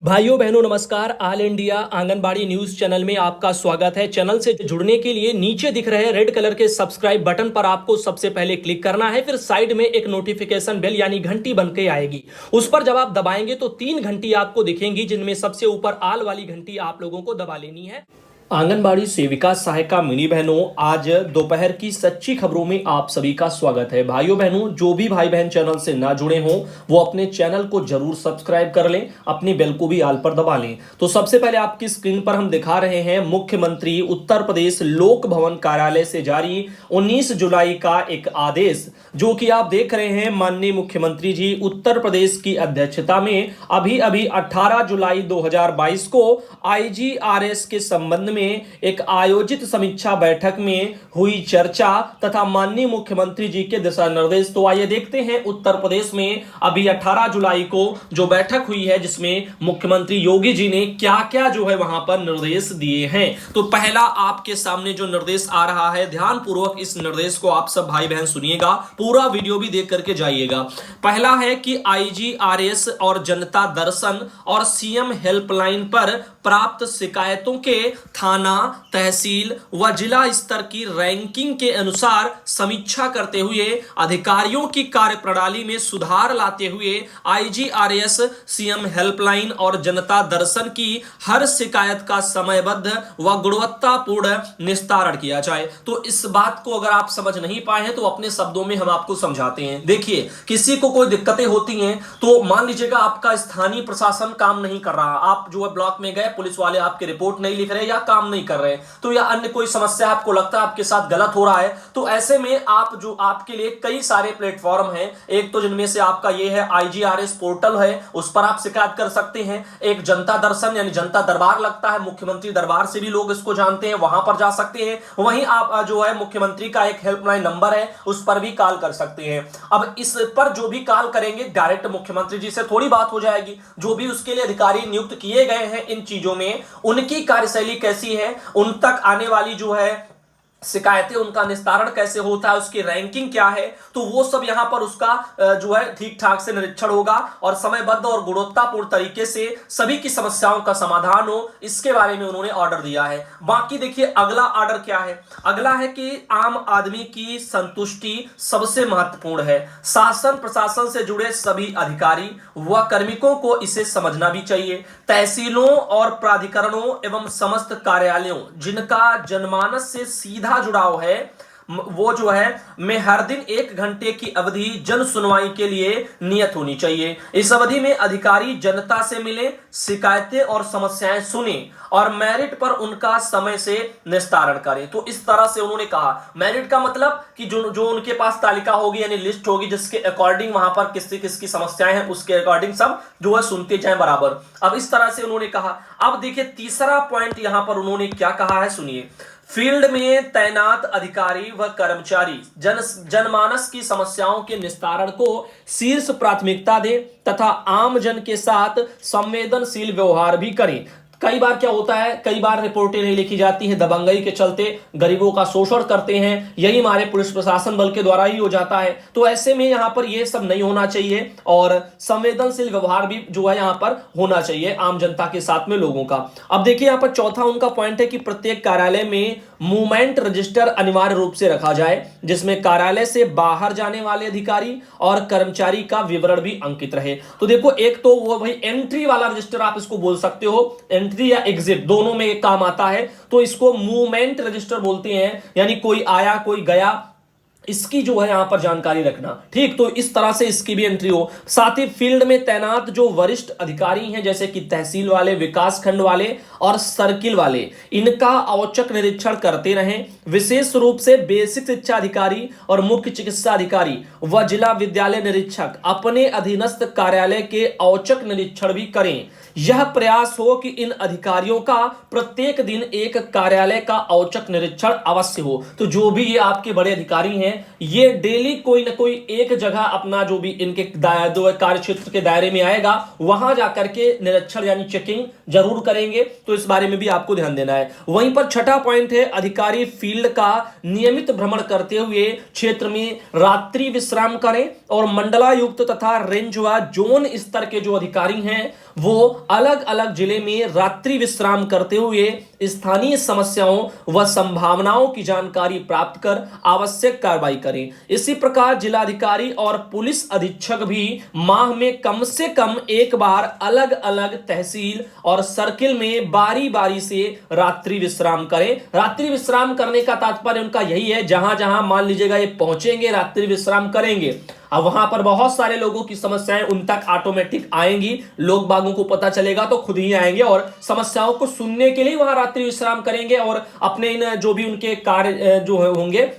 भाइयों बहनों नमस्कार। All India anganwadi news channel में आपका स्वागत है। चैनल से जुड़ने के लिए नीचे दिख रहे रेड कलर के सब्सक्राइब बटन पर आपको सबसे पहले क्लिक करना है। फिर साइड में एक नोटिफिकेशन बेल यानी घंटी बन के आएगी, उस पर जब आप दबाएंगे तो 3 घंटी आपको दिखेंगी, जिनमें सबसे ऊपर आल वाली घंटी आप लोगों को दबा लेनी है। आंगनबाड़ी सेविका सहायिका मिनी बहनों, आज दोपहर की सच्ची खबरों में आप सभी का स्वागत है। भाइयों बहनों, जो भी भाई बहन चैनल से ना जुड़े हों वो अपने चैनल को जरूर सब्सक्राइब कर लें, अपनी बेल को भी आल पर दबा लें। तो सबसे पहले आपकी स्क्रीन पर हम दिखा रहे हैं मुख्यमंत्री उत्तर प्रदेश लोक भवन कार्यालय से जारी 19 जुलाई का एक आदेश, जो कि आप देख रहे हैं। माननीय मुख्यमंत्री जी उत्तर प्रदेश की अध्यक्षता में अभी अभी 18 जुलाई 2022 को आईजीआरएस के संबंध में एक आयोजित समीक्षा बैठक में हुई चर्चा तथा माननीय मुख्यमंत्री जी के दिशा निर्देश। तो आइए देखते हैं उत्तर प्रदेश में अभी 18 जुलाई को जो बैठक हुई है, जिसमें मुख्यमंत्री योगी जी ने क्या क्या जो है वहां पर निर्देश दिए हैं। तो पहला आपके सामने जो निर्देश आ रहा है, ध्यान पूर्वक इस निर्देश को आप सब भाई बहन सुनिएगा, पूरा वीडियो भी देख करके जाइएगा। पहला है कि आईजीआरएस और जनता दर्शन और सीएम हेल्पलाइन पर प्राप्त शिकायतों के थाना, तहसील व जिला स्तर की रैंकिंग के अनुसार समीक्षा करते हुए अधिकारियों की कार्यप्रणाली में सुधार लाते हुए आईजीआरएस, सीएम हेल्पलाइन और जनता दर्शन की हर शिकायत का समयबद्ध व गुणवत्तापूर्ण निस्तारण किया जाए। तो इस बात को अगर आप समझ नहीं पाए हैं तो अपने शब्दों में हम आपको समझाते हैं। देखिए, किसी को कोई दिक्कतें होती हैं तो मान लीजिएगा आपका स्थानीय प्रशासन काम नहीं कर रहा, आप जो है ब्लॉक में गए, पुलिस वाले आपके रिपोर्ट नहीं लिख रहे या काम नहीं कर रहे, तो या अन्य कोई समस्या आपको लगता है आपके साथ गलत हो रहा है, तो ऐसे में आप जो आपके लिए कई सारे प्लेटफॉर्म हैं। एक तो जिनमें से आपका ये है आईजीआरएस पोर्टल है, उस पर आप शिकायत कर सकते हैं। एक जनता दर्शन यानी जनता दरबार लगता है, मुख्यमंत्री दरबार से भी लोग इसको जानते हैं, वहां पर जा सकते हैं। वहीं आप जो है मुख्यमंत्री का एक हेल्पलाइन नंबर है, उस पर भी कॉल कर सकते हैं। अब इस पर जो भी कॉल करेंगे डायरेक्ट मुख्यमंत्री जी से थोड़ी बात हो जाएगी। जो भी उसके लिए अधिकारी नियुक्त किए गए हैं इन चीजों में, उनकी कार्यशैली कैसी है, उन तक आने वाली जो है शिकायतें, उनका निस्तारण कैसे होता है, उसकी रैंकिंग क्या है, तो वो सब यहां पर उसका जो है ठीक ठाक से निरीक्षण होगा और समयबद्ध और गुणवत्तापूर्ण तरीके से सभी की समस्याओं का समाधान हो, इसके बारे में उन्होंने ऑर्डर दिया है। बाकी देखिए अगला ऑर्डर क्या है। अगला है कि आम आदमी की संतुष्टि सबसे महत्वपूर्ण है। शासन प्रशासन से जुड़े सभी अधिकारी व कार्मिकों को इसे समझना भी चाहिए। तहसीलों और प्राधिकरणों एवं समस्त कार्यालयों जिनका जनमानस से सीधा जुड़ाव है, वो जो है में हर दिन 1 घंटे की अवधि जन सुनवाई के लिए नियत होनी चाहिए। इस अवधि में अधिकारी जनता से मिले, शिकायतें और समस्याएं सुने और मेरिट पर उनका समय से निस्तारण करें। तो इस तरह से उन्होंने कहा। मेरिट का मतलब कि जो उनके पास तालिका होगी यानी लिस्ट होगी, जिसके अकॉर्डिंग वहां पर किसकी किसकी समस्याएं हैं, उसके अकॉर्डिंग सब जो है सुनते जाएं बराबर। अब इस तरह से उन्होंने कहा। अब देखिए तीसरा पॉइंट यहां पर उन्होंने क्या कहा है, सुनिए। फील्ड में तैनात अधिकारी व कर्मचारी जनमानस की समस्याओं के निस्तारण को शीर्ष प्राथमिकता दें तथा आम जन के साथ संवेदनशील व्यवहार भी करें। कई बार क्या होता है, कई बार रिपोर्टें नहीं लिखी जाती हैं, दबंगई के चलते गरीबों का शोषण करते हैं, यही हमारे पुलिस प्रशासन बल के द्वारा ही हो जाता है। तो ऐसे में यहां पर ये सब नहीं होना चाहिए और संवेदनशील व्यवहार भी जो है यहां पर होना चाहिए आम जनता के साथ में लोगों का। अब देखिए यहां पर चौथा उनका पॉइंट है कि प्रत्येक कार्यालय में मूवमेंट रजिस्टर अनिवार्य रूप से रखा जाए, जिसमें कार्यालय से बाहर जाने वाले अधिकारी और कर्मचारी का विवरण भी अंकित रहे। तो देखो, एक तो वो भाई एंट्री वाला रजिस्टर आप इसको बोल सकते हो, एंट्री या एग्जिट दोनों में एक काम आता है, तो इसको मूवमेंट रजिस्टर बोलते हैं, यानी कोई आया कोई गया, इसकी जो है यहां पर जानकारी रखना। ठीक, तो इस तरह से इसकी भी एंट्री हो। साथ ही फील्ड में तैनात जो वरिष्ठ अधिकारी हैं, जैसे कि तहसील वाले, विकास खंड वाले और सर्किल वाले, इनका औचक निरीक्षण करते रहें। विशेष रूप से बेसिक शिक्षा अधिकारी और मुख्य चिकित्सा अधिकारी व जिला विद्यालय निरीक्षक अपने अधीनस्थ कार्यालय के औचक निरीक्षण भी करें। यह प्रयास हो कि इन अधिकारियों का प्रत्येक दिन एक कार्यालय का औचक निरीक्षण अवश्य हो। तो जो भी ये आपके बड़े अधिकारी हैं ये डेली कोई ना कोई एक जगह अपना जो भी इनके कार्य क्षेत्र के दायरे में आएगा वहां जाकर के निरीक्षण यानी चेकिंग जरूर करेंगे, तो इस बारे में भी आपको ध्यान देना है। वहीं पर छठा पॉइंट है, अधिकारी फील्ड का नियमित भ्रमण करते हुए क्षेत्र में रात्रि विश्राम करें और मंडलायुक्त तथा रेंज व जोन स्तर के जो अधिकारी हैं वो अलग अलग जिले में रात्रि विश्राम करते हुए स्थानीय समस्याओं व संभावनाओं की जानकारी प्राप्त कर आवश्यक कार्रवाई करें। इसी प्रकार जिलाधिकारी और पुलिस अधीक्षक भी माह में कम से कम एक बार अलग अलग तहसील और सर्किल में बारी बारी से रात्रि विश्राम करें। रात्रि विश्राम करने का तात्पर्य उनका यही है, जहां जहां मान लीजिएगा ये पहुंचेंगे रात्रि विश्राम करेंगे, अब वहां पर बहुत सारे लोगों की समस्याएं उन तक ऑटोमेटिक आएंगी, लोग बागों को पता चलेगा तो खुद ही आएंगे और समस्याओं को सुनने के लिए वहां रात्रि विश्राम करेंगे और अपने इन जो भी उनके कार्य जो होंगे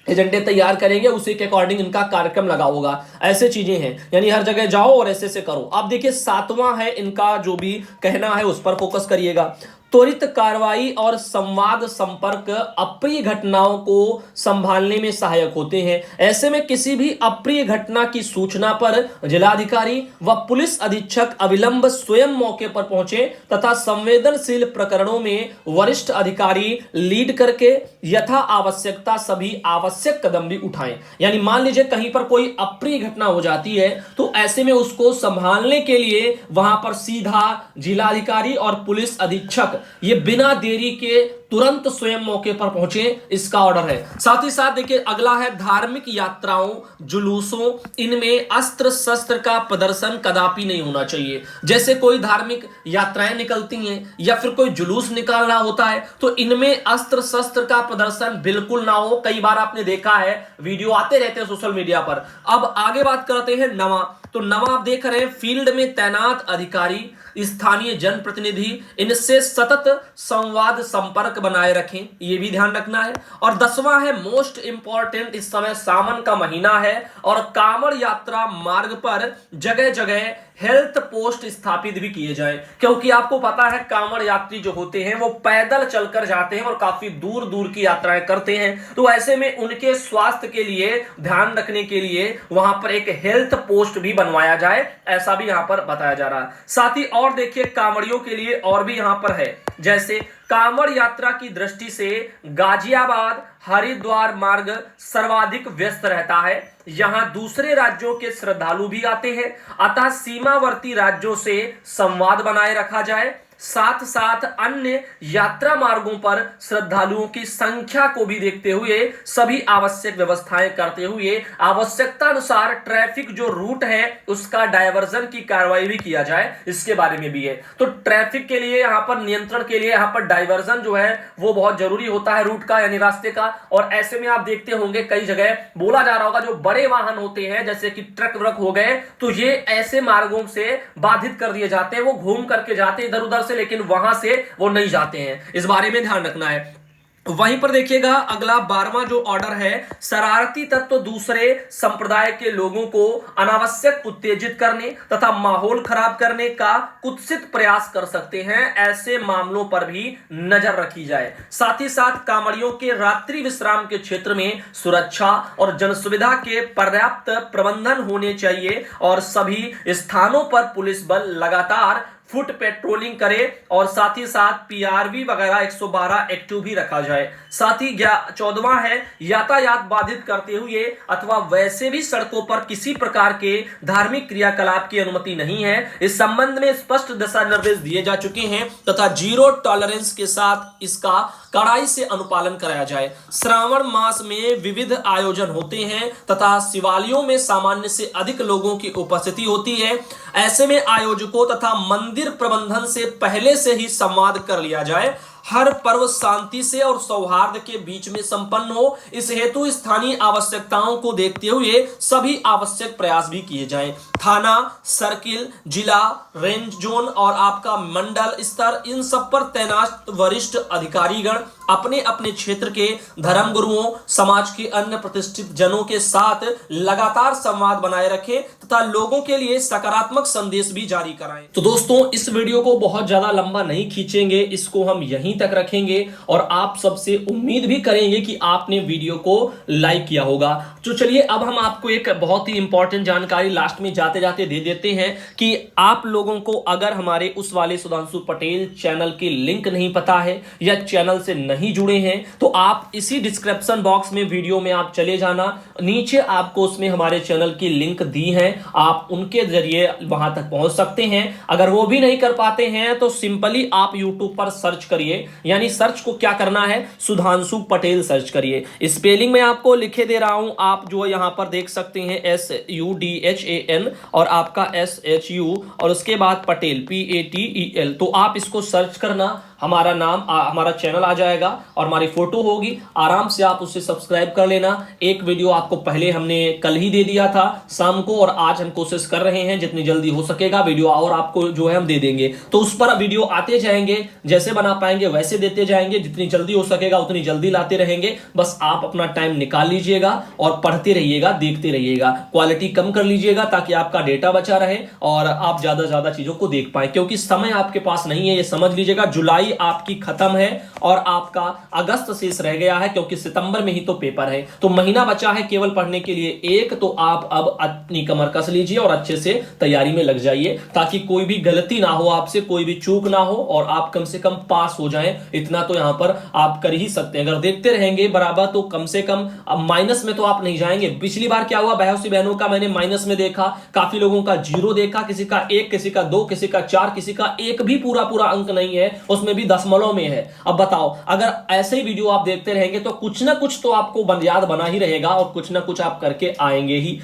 एजेंडे तैयार करेंगे, उसी के अकॉर्डिंग इनका कार्यक्रम लगा होगा। ऐसे चीजें हैं, यानी हर जगह जाओ और ऐसे से करो। अब देखिए सातवां है, इनका जो भी कहना है उस पर फोकस करिएगा। त्वरित कार्रवाई और संवाद संपर्क अप्रिय घटनाओं को संभालने में सहायक होते हैं। ऐसे में किसी भी अप्रिय घटना की सूचना पर जिलाधिकारी व पुलिस अधीक्षक अविलंब स्वयं मौके पर पहुंचे तथा संवेदनशील प्रकरणों में वरिष्ठ अधिकारी लीड करके यथा आवश्यकता सभी आवश्यक कदम भी उठाएं। यानी मान लीजिए कहीं पर कोई अप्रिय घटना हो जाती है तो ऐसे में उसको संभालने के लिए वहां पर सीधा जिलाधिकारी और पुलिस अधीक्षक ये बिना देरी के तुरंत स्वयं मौके पर पहुंचे, इसका ऑर्डर है। साथ ही साथ देखिए अगला है, धार्मिक यात्राओं जुलूसों इनमें अस्त्र शस्त्र का प्रदर्शन कदापि नहीं होना चाहिए। जैसे कोई धार्मिक यात्राएं निकलती हैं या फिर कोई जुलूस निकालना होता है तो इनमें अस्त्र शस्त्र का प्रदर्शन बिल्कुल ना हो। कई बार आपने देखा है, वीडियो आते रहते हैं सोशल मीडिया पर। अब आगे बात करते हैं नवा, तो नवा आप देख रहे हैं, फील्ड में तैनात अधिकारी स्थानीय जनप्रतिनिधि इनसे सतत संवाद संपर्क बनाए रखें, यह भी ध्यान रखना है। और 10वां है मोस्ट इंपॉर्टेंट, इस समय सावन का महीना है और कांवड़ यात्रा मार्ग पर जगह जगह हेल्थ पोस्ट स्थापित भी किए जाएं, क्योंकि आपको पता है कांवड़ यात्री जो होते हैं वो पैदल चलकर जाते हैं और काफी दूर दूर की यात्राएं करते हैं। तो ऐसे में उनके स्वास्थ्य के लिए ध्यान रखने के लिए वहां पर एक हेल्थ पोस्ट भी बनवाया जाए, ऐसा भी यहां पर बताया जा रहा है। साथ ही और देखिए कांवड़ियों के लिए और भी यहां पर है, जैसे कांवड़ यात्रा की दृष्टि से गाजियाबाद हरिद्वार मार्ग सर्वाधिक व्यस्त रहता है। यहां दूसरे राज्यों के श्रद्धालु भी आते हैं, अतः सीमावर्ती राज्यों से संवाद बनाए रखा जाए। साथ साथ अन्य यात्रा मार्गों पर श्रद्धालुओं की संख्या को भी देखते हुए सभी आवश्यक व्यवस्थाएं करते हुए आवश्यकता अनुसार ट्रैफिक जो रूट है उसका डायवर्जन की कार्रवाई भी किया जाए, इसके बारे में भी है। तो ट्रैफिक के लिए यहां पर नियंत्रण के लिए यहां पर डायवर्जन जो है वो बहुत जरूरी होता है, रूट का यानी रास्ते का। और ऐसे में आप देखते होंगे कई जगह बोला जा रहा होगा जो बड़े वाहन होते हैं जैसे कि ट्रक व्रक हो गए तो ये ऐसे मार्गों से बाधित कर दिए जाते हैं, वो घूम करके जाते हैं इधर उधर से, लेकिन वहां से वो नहीं जाते हैं, इस बारे में ध्यान रखना है। वहीं पर देखिएगा अगला 12वां जो ऑर्डर है, शरारती तत्व दूसरे संप्रदाय के लोगों को अनावश्यक उत्तेजित करने तथा माहौल खराब करने का कुत्सित प्रयास कर सकते हैं, ऐसे मामलों पर भी नजर रखी जाए। साथ ही साथ कांवड़ियों के रात्रि विश्राम के क्षेत्र में सुरक्षा और जनसुविधा के पर्याप्त प्रबंधन होने चाहिए और सभी स्थानों पर पुलिस बल लगातार फुट पेट्रोलिंग करे और साथ ही साथ पीआरवी वगैरह 112 एक्टिव भी रखा जाए। साथ ही 14वां है, यातायात बाधित करते हुए अथवा वैसे भी सड़कों पर किसी प्रकार के धार्मिक क्रियाकलाप की अनुमति नहीं है। इस संबंध में स्पष्ट दिशा निर्देश दिए जा चुके हैं तथा जीरो टॉलरेंस के साथ इसका कड़ाई से अनुपालन कराया जाए। श्रावण मास में विविध आयोजन होते हैं तथा शिवालयों में सामान्य से अधिक लोगों की उपस्थिति होती है। ऐसे में आयोजकों तथा मंदिर प्रबंधन से पहले से ही संवाद कर लिया जाए। हर पर्व शांति से और सौहार्द के बीच में संपन्न हो, इस हेतु स्थानीय आवश्यकताओं को देखते हुए सभी आवश्यक प्रयास भी किए जाएं। थाना, सर्किल, जिला, रेंज जोन और आपका मंडल स्तर, इन सब पर तैनात वरिष्ठ अधिकारीगण अपने अपने क्षेत्र के धर्म गुरुओं, समाज के अन्य प्रतिष्ठित जनों के साथ लगातार संवाद बनाए रखें तथा लोगों के लिए सकारात्मक संदेश भी जारी कराएं। तो दोस्तों, इस वीडियो को बहुत ज्यादा लंबा नहीं खींचेंगे, इसको हम यहीं तक रखेंगे और आप सबसे उम्मीद भी करेंगे कि आपने वीडियो को लाइक किया होगा। तो चलिए अब हम आपको एक बहुत ही इंपॉर्टेंट जानकारी लास्ट में जाते जाते दे देते हैं कि आप लोगों को अगर हमारे उस वाले सुधांशु पटेल चैनल की लिंक नहीं पता है या चैनल से नहीं जुड़े हैं तो आप इसी डिस्क्रिप्शन बॉक्स में वीडियो में आप चले जाना, नीचे आपको उसमें हमारे चैनल की लिंक दी है, आप उनके जरिए वहां तक पहुंच सकते हैं। अगर वो भी नहीं कर पाते हैं तो सिंपली आप YouTube पर सर्च करिए, यानी सर्च को क्या करना है, सुधांशु पटेल सर्च करिए। स्पेलिंग में आपको लिखे दे रहा हूं, आप जो यहां पर देख सकते हैं SUDHAN और आपका SHU और उसके बाद पटेल PATEL। तो आप इसको सर्च करना, हमारा नाम हमारा चैनल आ जाएगा और हमारी फोटो होगी, आराम से आप उसे सब्सक्राइब कर लेना। एक वीडियो आपको पहले हमने कल ही दे दिया था शाम को और आज हम कोशिश कर रहे हैं जितनी जल्दी हो सकेगा वीडियो और आपको जो है हम दे देंगे। तो उस पर वीडियो आते जाएंगे, जैसे बना पाएंगे वैसे देते जाएंगे, जितनी जल्दी हो सकेगा उतनी जल्दी लाते रहेंगे। बस आप अपना टाइम निकाल लीजिएगा और पढ़ते रहिएगा, देखते रहिएगा, क्वालिटी कम कर लीजिएगा ताकि आपका डेटा बचा रहे और आप ज्यादा ज्यादा चीजों को देख पाए, क्योंकि समय आपके पास नहीं है, ये समझ लीजिएगा। जुलाई आपकी खत्म है और आपका अगस्त शेष रह गया है, क्योंकि सितंबर में ही तो पेपर है, तो महीना बचा है केवल पढ़ने के लिए एक। तो आप अब अपनी कमर कस लीजिए और अच्छे से तैयारी में लग जाइए ताकि कोई भी गलती ना हो आपसे, कोई भी चूक ना हो और आप कम से कम पास हो जाएं। इतना तो यहां पर आप कर ही सकते हैं। अगर देखते रहेंगे बराबर तो कम से कम अब माइनस में तो आप नहीं जाएंगे। पिछली बार क्या हुआ, बहनों बहनों का मैंने माइनस में देखा, काफी लोगों का 0 देखा, किसी का 1, किसी का 2, किसी का 4, किसी का 1 भी पूरा अंक नहीं है, उसमें भी दशमलव में है। अब बताओ, अगर ऐसे ही वीडियो आप देखते रहेंगे तो कुछ ना कुछ तो आपको याद बना ही रहेगा और कुछ ना कुछ आप करके आएंगे ही।